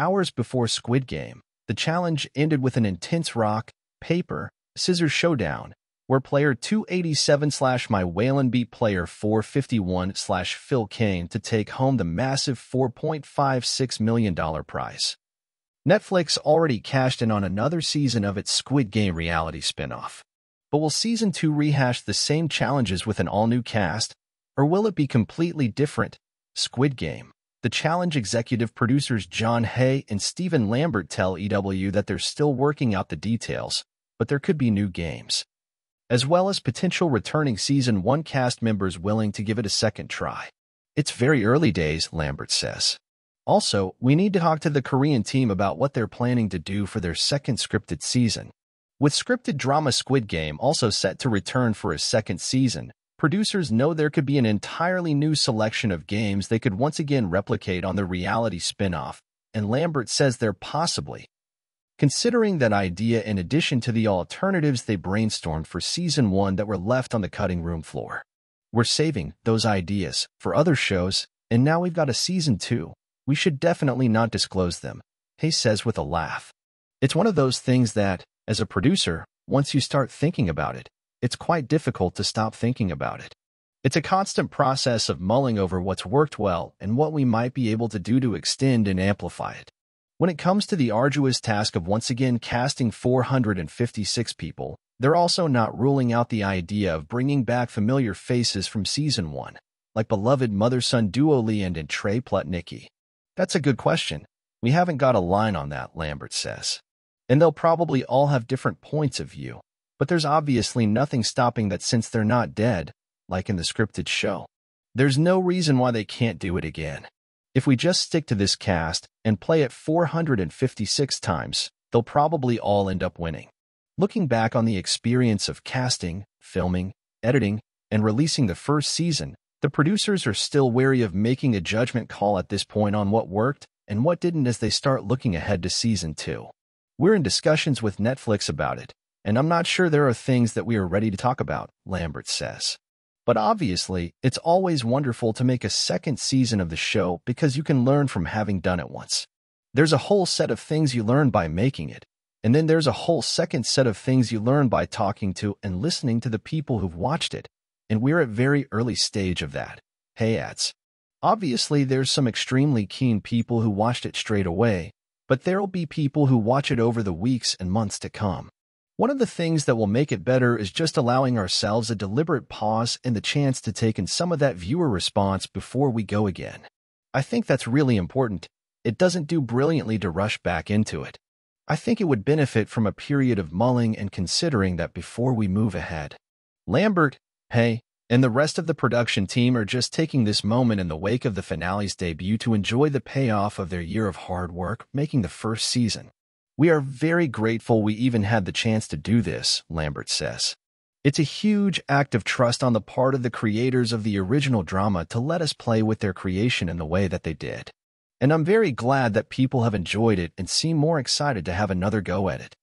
hours before Squid Game, the challenge ended with an intense rock, paper, scissors showdown, where player 287/My Whalen beat player 451/Phil Kane to take home the massive $4.56 million prize. Netflix already cashed in on another season of its Squid Game reality spinoff. But will Season 2 rehash the same challenges with an all-new cast, or will it be completely different? Squid Game. The challenge executive producers John Hay and Stephen Lambert tell EW that they're still working out the details, but there could be new games, as well as potential returning Season 1 cast members willing to give it a second try. It's very early days, Lambert says. Also, we need to talk to the Korean team about what they're planning to do for their second scripted season. With scripted drama Squid Game also set to return for a second season, producers know there could be an entirely new selection of games they could once again replicate on the reality spin-off, and Lambert says they're possibly considering that idea in addition to the alternatives they brainstormed for Season 1 that were left on the cutting room floor. We're saving those ideas for other shows, and now we've got a Season 2. We should definitely not disclose them, Hay says with a laugh. It's one of those things that, as a producer, once you start thinking about it, it's quite difficult to stop thinking about it. It's a constant process of mulling over what's worked well and what we might be able to do to extend and amplify it. When it comes to the arduous task of once again casting 456 people, they're also not ruling out the idea of bringing back familiar faces from Season 1, like beloved mother-son duo Leand and Trey Plotnicki. That's a good question. We haven't got a line on that, Lambert says. And they'll probably all have different points of view, but there's obviously nothing stopping that since they're not dead, like in the scripted show. There's no reason why they can't do it again. If we just stick to this cast and play it 456 times, they'll probably all end up winning. Looking back on the experience of casting, filming, editing, and releasing the first season, the producers are still wary of making a judgment call at this point on what worked and what didn't as they start looking ahead to Season 2. We're in discussions with Netflix about it, and I'm not sure there are things that we are ready to talk about, Lambert says. But obviously, it's always wonderful to make a second season of the show because you can learn from having done it once. There's a whole set of things you learn by making it, and then there's a whole second set of things you learn by talking to and listening to the people who've watched it, and we're at very early stage of that, Hay adds. Obviously, there's some extremely keen people who watched it straight away, but there'll be people who watch it over the weeks and months to come. One of the things that will make it better is just allowing ourselves a deliberate pause and the chance to take in some of that viewer response before we go again. I think that's really important. It doesn't do brilliantly to rush back into it. I think it would benefit from a period of mulling and considering that before we move ahead. Lambert, Hay, and the rest of the production team are just taking this moment in the wake of the finale's debut to enjoy the payoff of their year of hard work making the first season. We are very grateful we even had the chance to do this, Lambert says. It's a huge act of trust on the part of the creators of the original drama to let us play with their creation in the way that they did. And I'm very glad that people have enjoyed it and seem more excited to have another go at it.